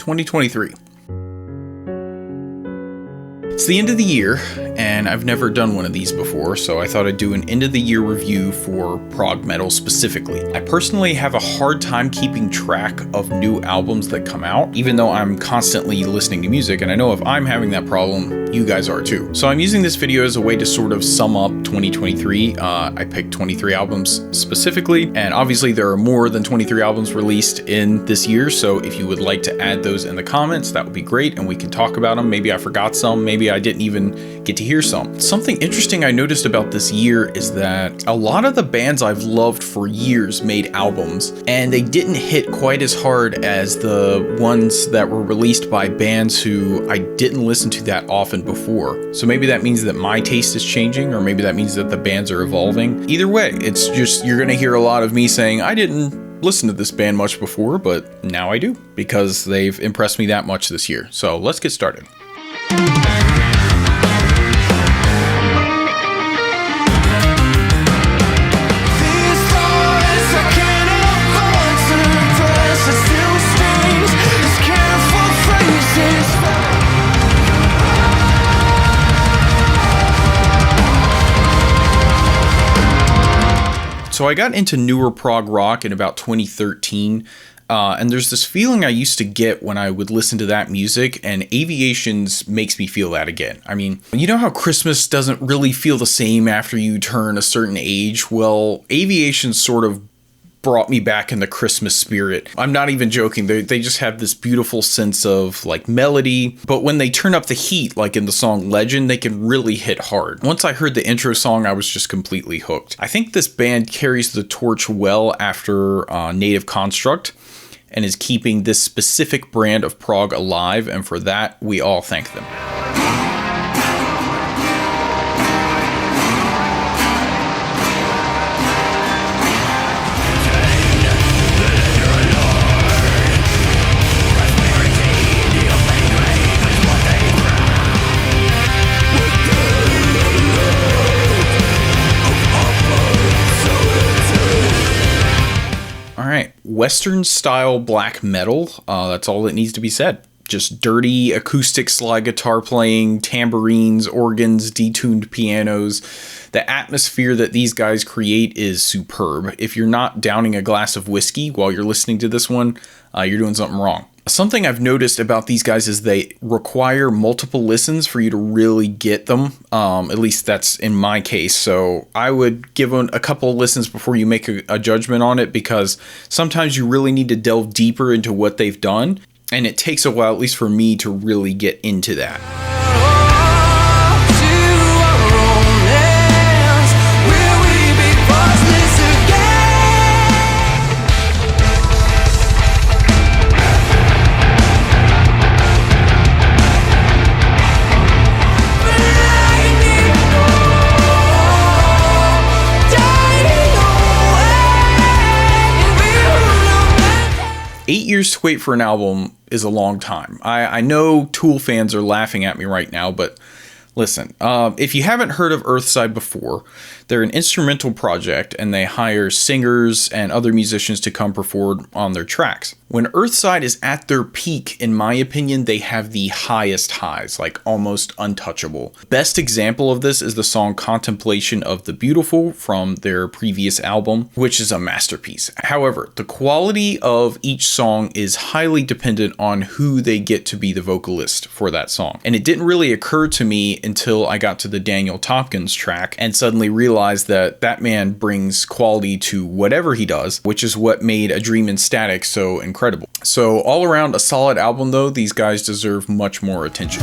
2023. It's the end of the year, and I've never done one of these before, so I thought I'd do an end of the year review for prog metal specifically. I personally have a hard time keeping track of new albums that come out, even though I'm constantly listening to music, and I know if I'm having that problem, you guys are too. So I'm using this video as a way to sort of sum up 2023. I picked 23 albums specifically, and obviously there are more than 23 albums released in this year, so if you would like to add those in the comments, that would be great, and we can talk about them. Maybe I forgot some, maybe I didn't even get to hear some. Something interesting I noticed about this year is that a lot of the bands I've loved for years made albums, and they didn't hit quite as hard as the ones that were released by bands who I didn't listen to that often before. So maybe that means that my taste is changing, or maybe that means that the bands are evolving. Either way, it's just, you're gonna hear a lot of me saying, I didn't listen to this band much before, but now I do, because they've impressed me that much this year. So let's get started. So I got into newer prog rock in about 2013, and there's this feeling I used to get when I would listen to that music, and Aviations makes me feel that again. I mean, you know how Christmas doesn't really feel the same after you turn a certain age? Well, Aviations sort of brought me back in the Christmas spirit. I'm not even joking. They just have this beautiful sense of like melody, but when they turn up the heat, like in the song Legend, they can really hit hard. Once I heard the intro song, I was just completely hooked. I think this band carries the torch well after Native Construct and is keeping this specific brand of prog alive, and for that, we all thank them. Western style black metal, that's all that needs to be said. Just dirty acoustic slide guitar playing, tambourines, organs, detuned pianos. The atmosphere that these guys create is superb. If you're not downing a glass of whiskey while you're listening to this one, you're doing something wrong. Something I've noticed about these guys is they require multiple listens for you to really get them. At least that's in my case. So I would give them a couple of listens before you make a judgment on it, because sometimes you really need to delve deeper into what they've done. And it takes a while, at least for me, to really get into that. 8 years to wait for an album is a long time. I know Tool fans are laughing at me right now, but listen, if you haven't heard of Earthside before, they're an instrumental project and they hire singers and other musicians to come perform on their tracks. When Earthside is at their peak, in my opinion, they have the highest highs, like almost untouchable. Best example of this is the song Contemplation of the Beautiful from their previous album, which is a masterpiece. However, the quality of each song is highly dependent on who they get to be the vocalist for that song. And it didn't really occur to me until I got to the Daniel Tompkins track and suddenly realized that that man brings quality to whatever he does, which is what made A Dream in Static so incredible. So all around a solid album though, these guys deserve much more attention.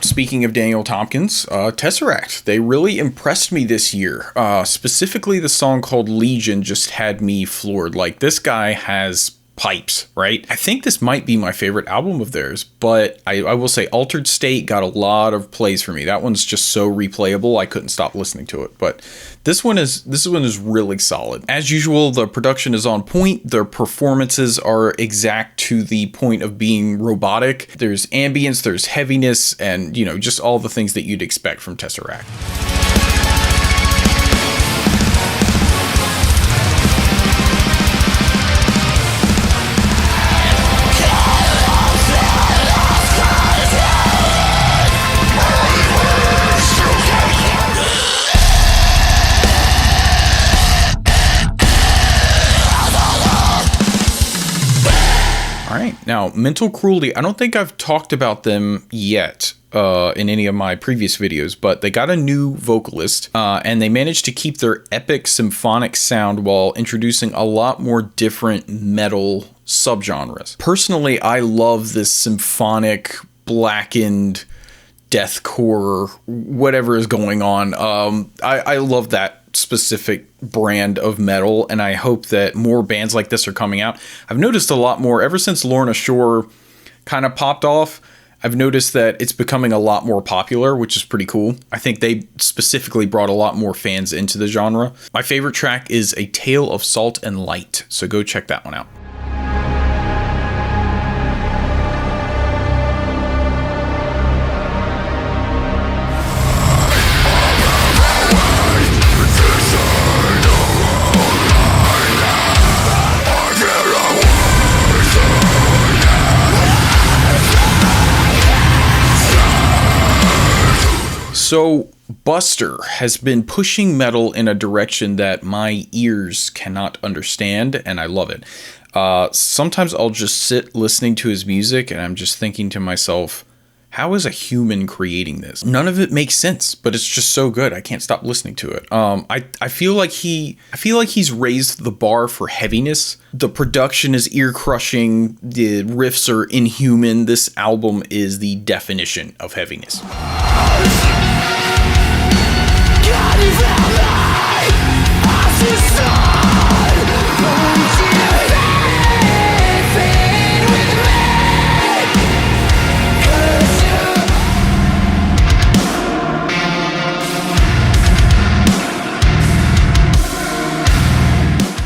Speaking of Daniel Tompkins, TesseracT, they really impressed me this year. Specifically, the song called Legion just had me floored. Like, this guy has pipes, right? I think this might be my favorite album of theirs, but I will say Altered State got a lot of plays for me. That one's just so replayable, I couldn't stop listening to it. But this one is really solid. As usual, the production is on point. Their performances are exact to the point of being robotic. There's ambience, there's heaviness, and just all the things that you'd expect from TesseracT. Now, Mental Cruelty, I don't think I've talked about them yet in any of my previous videos, but they got a new vocalist and they managed to keep their epic symphonic sound while introducing a lot more different metal subgenres. Personally, I love this symphonic, blackened, deathcore, whatever is going on. I love that specific brand of metal, and I hope that more bands like this are coming out. I've noticed a lot more ever since Lorna Shore kind of popped off. I've noticed that it's becoming a lot more popular, which is pretty cool. I think they specifically brought a lot more fans into the genre. My favorite track is A Tale of Salt and Light, so go check that one out. So Buster has been pushing metal in a direction that my ears cannot understand, and I love it. Sometimes I'll just sit listening to his music, and I'm just thinking to myself, how is a human creating this? None of it makes sense, but it's just so good. I can't stop listening to it. I feel like he's raised the bar for heaviness. The production is ear crushing. The riffs are inhuman. This album is the definition of heaviness.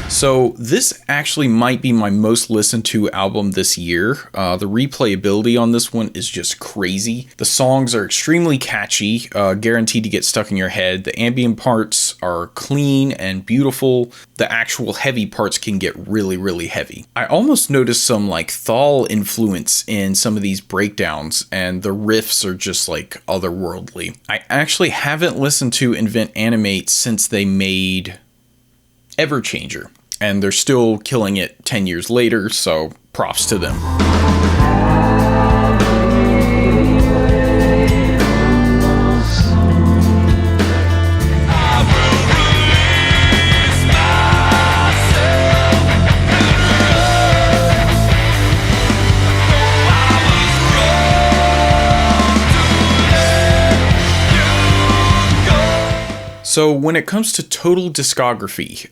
So this actually might be my most listened to album this year. The replayability on this one is just crazy. The songs are extremely catchy, guaranteed to get stuck in your head. The ambient parts are clean and beautiful. The actual heavy parts can get really, really heavy. I almost noticed some like Thal influence in some of these breakdowns, and the riffs are just like otherworldly. I actually haven't listened to Invent Animate since they made Everchanger, and they're still killing it 10 years later, so props to them. So when it comes to total discography,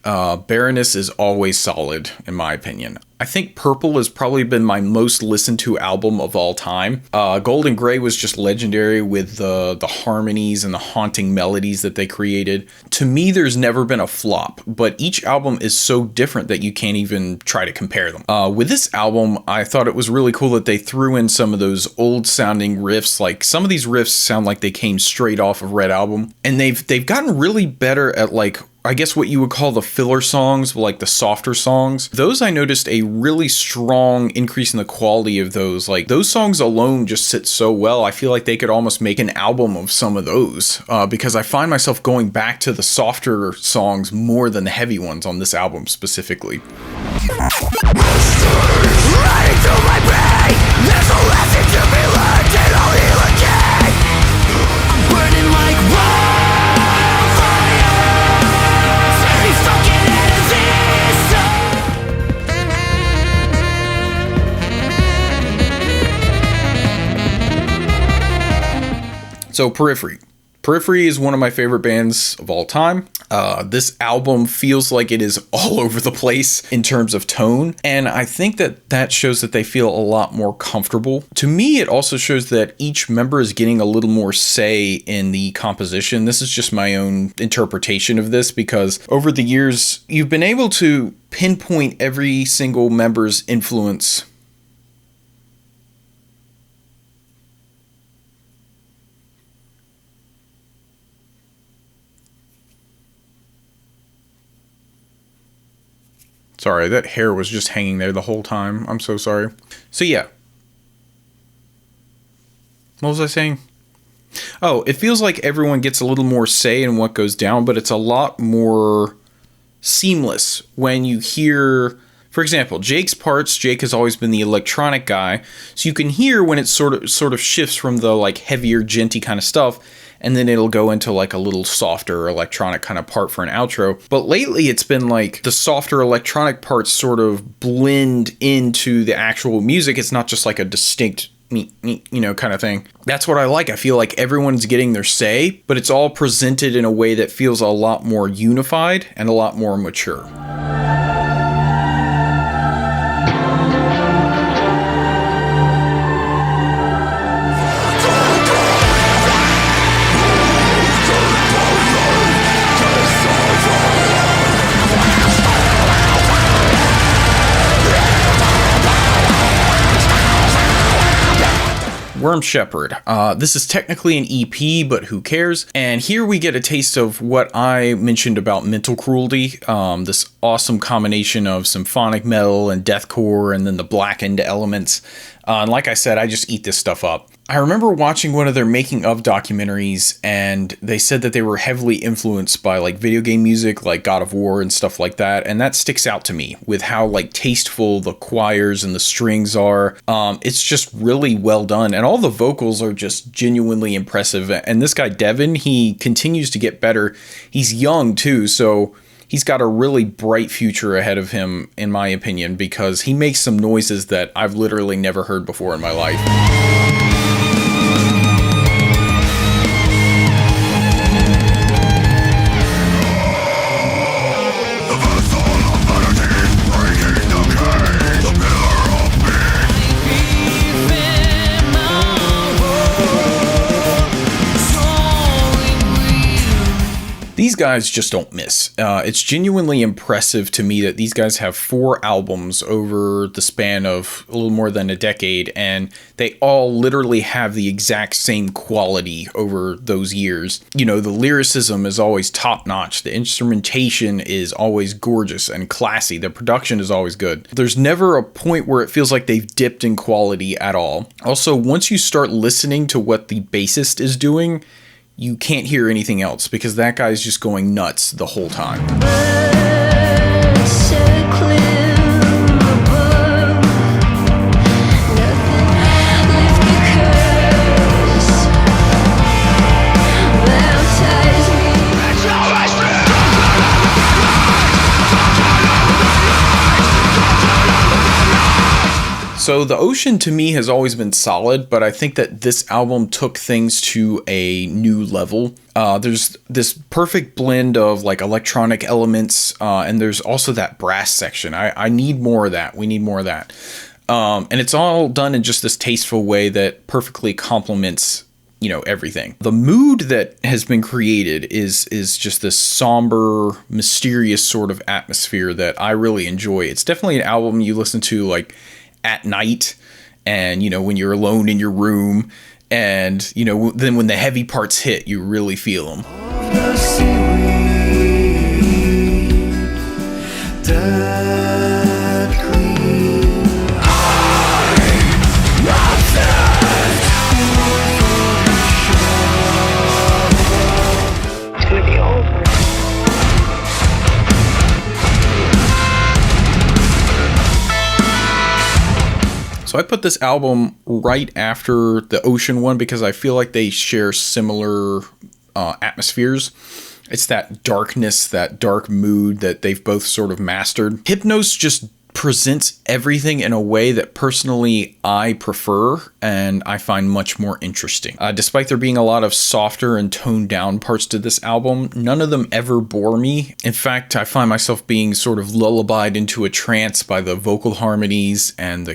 Baroness is always solid, in my opinion. I think Purple has probably been my most listened to album of all time. Gold and Grey was just legendary with the harmonies and the haunting melodies that they created. To me, there's never been a flop, but each album is so different that you can't even try to compare them. With this album, I thought it was really cool that they threw in some of those old sounding riffs. Like some of these riffs sound like they came straight off of Red Album, and they've gotten really better at like, I guess what you would call the filler songs, like the softer songs. Those I noticed a really strong increase in the quality of those. Like those songs alone just sit so well. I feel like they could almost make an album of some of those because I find myself going back to the softer songs more than the heavy ones on this album specifically. So Periphery. Periphery is one of my favorite bands of all time. This album feels like it is all over the place in terms of tone, and I think that shows that they feel a lot more comfortable. To me, it also shows that each member is getting a little more say in the composition. This is just my own interpretation of this, because over the years, you've been able to pinpoint every single member's influence. Sorry, that hair was just hanging there the whole time. I'm so sorry. So yeah. What was I saying? Oh, it feels like everyone gets a little more say in what goes down, but it's a lot more seamless when you hear, for example, Jake's parts. Jake has always been the electronic guy, so you can hear when it sort of shifts from the like heavier, djenty kind of stuff, and then it'll go into like a little softer electronic kind of part for an outro. But lately it's been like the softer electronic parts sort of blend into the actual music. It's not just like a distinct, kind of thing. That's what I like. I feel like everyone's getting their say, but it's all presented in a way that feels a lot more unified and a lot more mature. Worm Shepherd. This is technically an EP, but who cares? And here we get a taste of what I mentioned about mental cruelty, this awesome combination of symphonic metal and deathcore and then the blackened elements. And like I said, I just eat this stuff up. I remember watching one of their making of documentaries, and they said that they were heavily influenced by like video game music like God of War and stuff like that, and that sticks out to me with how like tasteful the choirs and the strings are. It's just really well done, and all the vocals are just genuinely impressive. And this guy Devin, he continues to get better. He's young too, so he's got a really bright future ahead of him, in my opinion, because he makes some noises that I've literally never heard before in my life. These guys just don't miss. It's genuinely impressive to me that these guys have 4 albums over the span of a little more than a decade, and they all literally have the exact same quality over those years. You know, the lyricism is always top notch. The instrumentation is always gorgeous and classy. The production is always good. There's never a point where it feels like they've dipped in quality at all. Also, once you start listening to what the bassist is doing, you can't hear anything else because that guy's just going nuts the whole time. So the Ocean to me has always been solid, but I think that this album took things to a new level. There's this perfect blend of like electronic elements, and there's also that brass section. I need more of that. We need more of that. And it's all done in just this tasteful way that perfectly complements, everything. The mood that has been created is just this somber, mysterious sort of atmosphere that I really enjoy. It's definitely an album you listen to like at night, and when you're alone in your room, and then when the heavy parts hit, you really feel them. So I put this album right after the Ocean one because I feel like they share similar atmospheres. It's that darkness, that dark mood that they've both sort of mastered. Hypnos just presents everything in a way that personally I prefer and I find much more interesting. Despite there being a lot of softer and toned down parts to this album, none of them ever bore me. In fact, I find myself being sort of lullabied into a trance by the vocal harmonies and the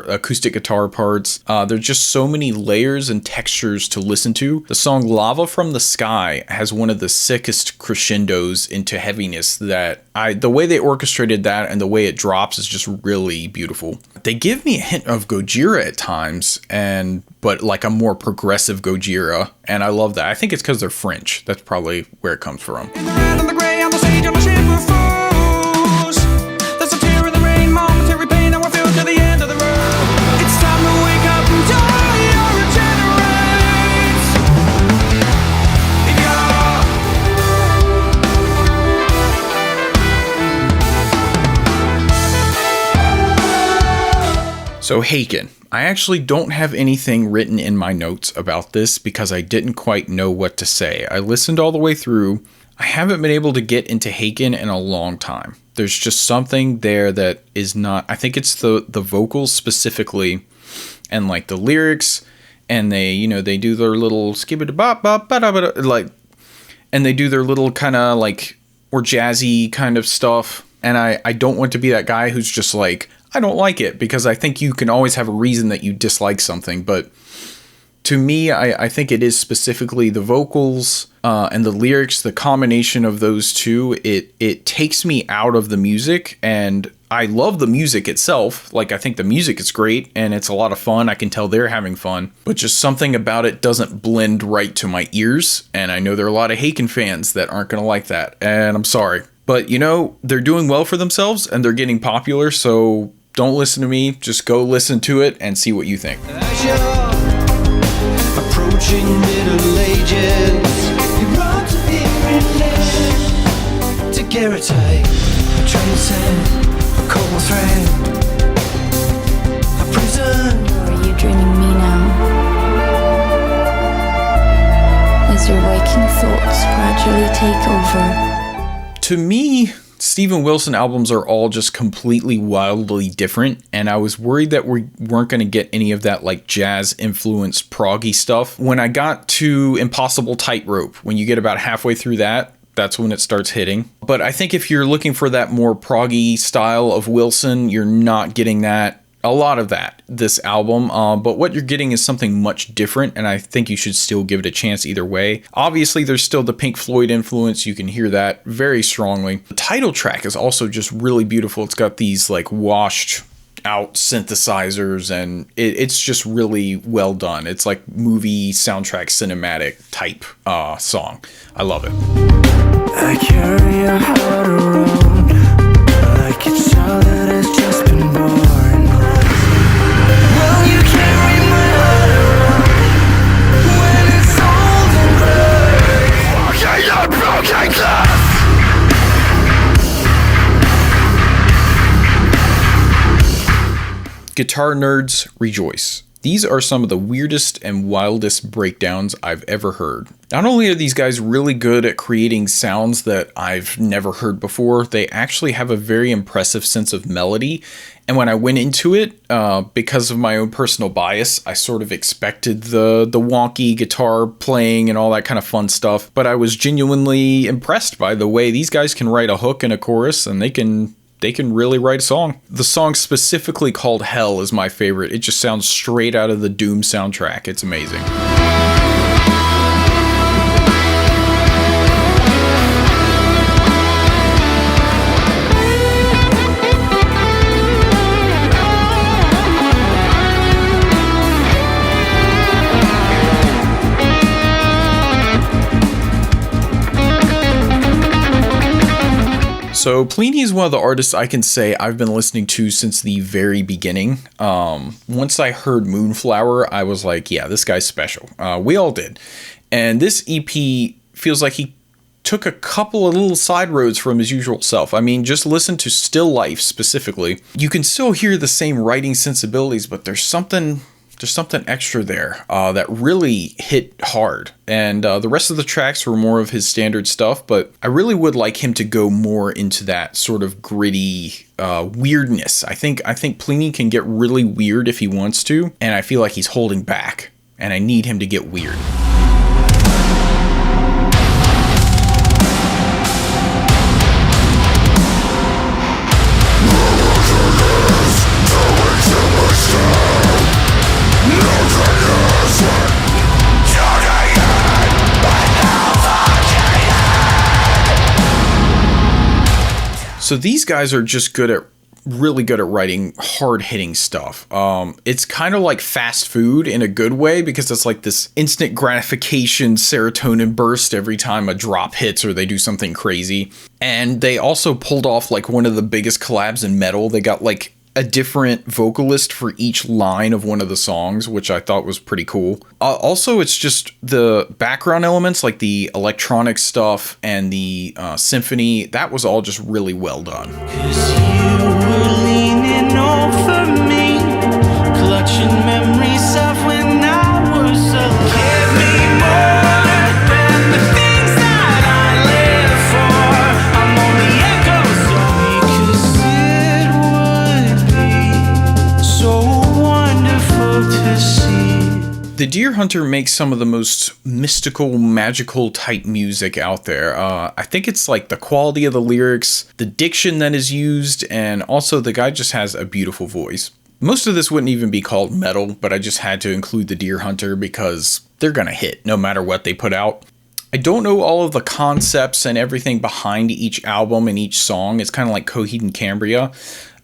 acoustic guitar parts. There's just so many layers and textures to listen to. The song Lava from the Sky has one of the sickest crescendos into heaviness that the way they orchestrated that and the way it drops is just really beautiful. They give me a hint of Gojira at times, but like a more progressive Gojira, and I love that. I think it's because they're French. That's probably where it comes from. So Haken. I actually don't have anything written in my notes about this because I didn't quite know what to say. I listened all the way through. I haven't been able to get into Haken in a long time. There's just something there that is not, I think it's the vocals specifically and like the lyrics, and they do their little like, and they do their little kind of like or jazzy kind of stuff. And I don't want to be that guy who's just like, I don't like it, because I think you can always have a reason that you dislike something. But to me, I think it is specifically the vocals and the lyrics, the combination of those two. It takes me out of the music, and I love the music itself. Like, I think the music is great and it's a lot of fun. I can tell they're having fun, but just something about it doesn't blend right to my ears. And I know there are a lot of Haken fans that aren't going to like that, and I'm sorry. But, they're doing well for themselves and they're getting popular, so don't listen to me. Just go listen to it and see what you think. As you're approaching Middle Ages, you run to the relief, to Garrotite, a transcend, a cold thread, a prison. Or are you dreaming me now? As your waking thoughts gradually take over. To me, Steven Wilson albums are all just completely wildly different, and I was worried that we weren't going to get any of that like jazz influenced proggy stuff. When I got to Impossible Tightrope, when you get about halfway through that, that's when it starts hitting. But I think if you're looking for that more proggy style of Wilson, you're not getting that. A lot of that this album, but what you're getting is something much different, and I think you should still give it a chance either way. Obviously, there's still the Pink Floyd influence. You can hear that very strongly. The title track is also just really beautiful. It's got these like washed out synthesizers, and it's just really well done. It's like movie soundtrack cinematic type song. I love it. I carry your heart around like it's solid as just been born. Guitar nerds, rejoice. These are some of the weirdest and wildest breakdowns I've ever heard. Not only are these guys really good at creating sounds that I've never heard before, they actually have a very impressive sense of melody. And when I went into it, because of my own personal bias, I sort of expected the wonky guitar playing and all that kind of fun stuff. But I was genuinely impressed by the way these guys can write a hook and a chorus, and they can really write a song. The song specifically called Hell is my favorite. It just sounds straight out of the Doom soundtrack. It's amazing. So Plini is one of the artists I can say I've been listening to since the very beginning. Once I heard Moonflower, I was like, yeah, this guy's special. We all did. And this EP feels like he took a couple of little side roads from his usual self. I mean, just listen to Still Life specifically. You can still hear the same writing sensibilities, but there's something Just something extra there that really hit hard. And the rest of the tracks were more of his standard stuff, but I really would like him to go more into that sort of gritty weirdness. I think Plini can get really weird if he wants to, and I feel like he's holding back, and I need him to get weird. So these guys are just really good at writing hard-hitting stuff. It's kind of like fast food in a good way, because it's like this instant gratification serotonin burst every time a drop hits or they do something crazy. And they also pulled off like one of the biggest collabs in metal. They got like a different vocalist for each line of one of the songs, which I thought was pretty cool. Also, it's just the background elements, like the electronic stuff and the symphony, that was all just really well done. 'Cause you were leaning over me, clutching memories of when I was alone. Give me more than the things that I live for. I'm only echoes of me, 'cause it would be so wonderful to see. The Deer Hunter makes some of the most mystical, magical type music out there. I think it's like the quality of the lyrics, the diction that is used, and also the guy just has a beautiful voice. Most of this wouldn't even be called metal, but I just had to include the Deer Hunter because they're gonna hit no matter what they put out. I don't know all of the concepts and everything behind each album and each song. It's kind of like Coheed and Cambria.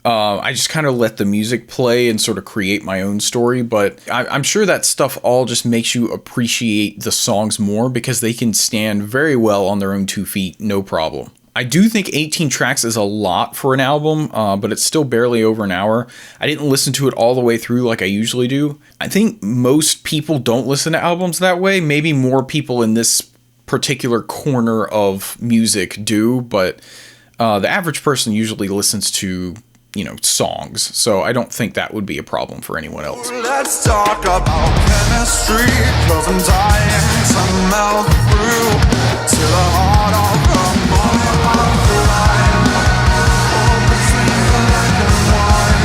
I just kind of let the music play and sort of create my own story, but I'm sure that stuff all just makes you appreciate the songs more because they can stand very well on their own 2 feet, no problem. I do think 18 tracks is a lot for an album, but it's still barely over an hour. I didn't listen to it all the way through like I usually do. I think most people don't listen to albums that way. Maybe more people in this particular corner of music do, but the average person usually listens to songs, so I don't think that would be a problem for anyone else. Let's talk about chemistry, 'cause I'm dying to melt through to the heart of the line. Oh, between black and white,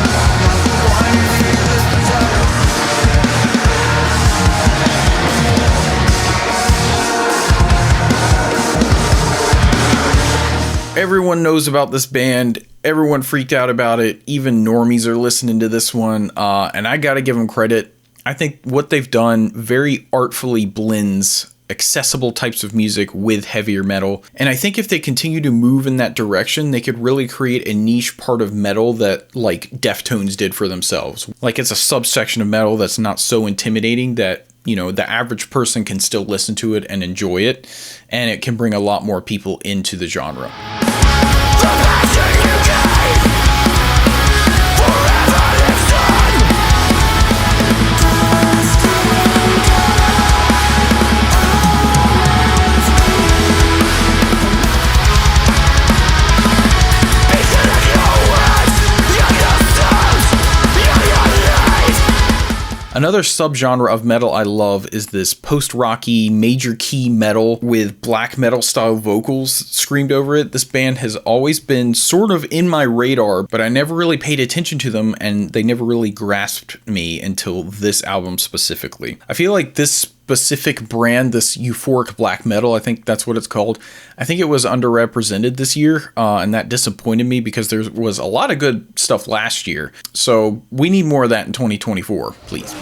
Everyone knows about this band. Everyone freaked out about it. Even normies are listening to this one. And I gotta give them credit. I think what they've done very artfully blends accessible types of music with heavier metal. And I think if they continue to move in that direction, they could really create a niche part of metal that like Deftones did for themselves. Like it's a subsection of metal that's not so intimidating that the average person can still listen to it and enjoy it, and it can bring a lot more people into the genre. Another subgenre of metal I love is this post-rocky major key metal with black metal style vocals screamed over it. This band has always been sort of in my radar, but I never really paid attention to them and they never really grasped me until this album specifically. I feel like this specific brand, this euphoric black metal, I think that's what it's called, I think it was underrepresented this year, and that disappointed me because there was a lot of good stuff last year. So we need more of that in 2024, please.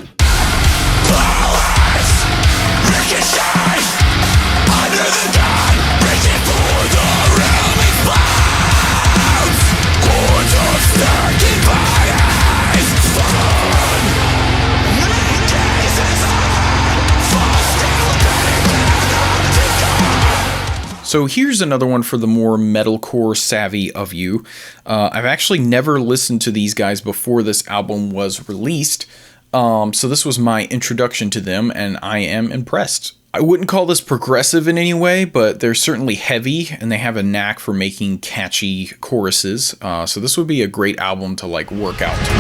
So here's another one for the more metalcore savvy of you. I've actually never listened to these guys before this album was released, so this was my introduction to them, and I am impressed. I wouldn't call this progressive in any way, but they're certainly heavy, and they have a knack for making catchy choruses, so this would be a great album to like work out to.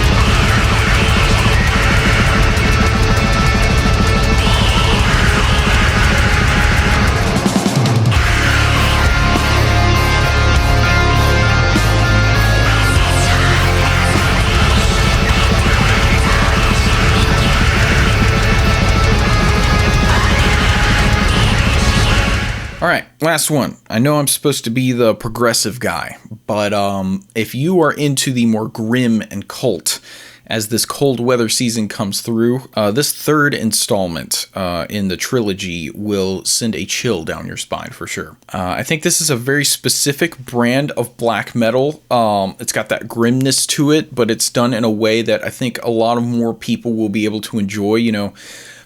All right, last one. I know I'm supposed to be the progressive guy, but if you are into the more grim and cult, as this cold weather season comes through, this third installment in the trilogy will send a chill down your spine for sure. I think this is a very specific brand of black metal. It's got that grimness to it, but it's done in a way that I think a lot of more people will be able to enjoy. You know,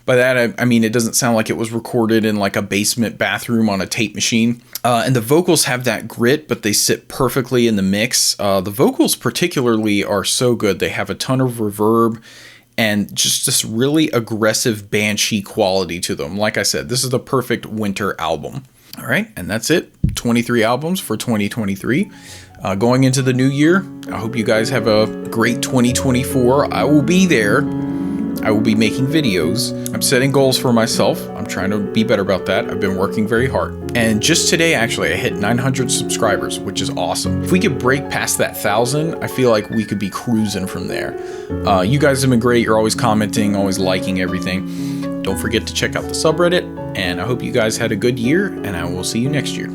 by that I mean it doesn't sound like it was recorded in like a basement bathroom on a tape machine. And the vocals have that grit, but they sit perfectly in the mix. The vocals particularly are so good. They have a ton of reverb and just this really aggressive banshee quality to them. Like I said, this is the perfect winter album. All right, and that's it. 23 albums for 2023. Going into the new year, I hope you guys have a great 2024. I will be there. I will be making videos. I'm setting goals for myself. I'm trying to be better about that. I've been working very hard. And just today, actually, I hit 900 subscribers, which is awesome. If we could break past that 1,000, I feel like we could be cruising from there. You guys have been great. You're always commenting, always liking everything. Don't forget to check out the subreddit. And I hope you guys had a good year, and I will see you next year.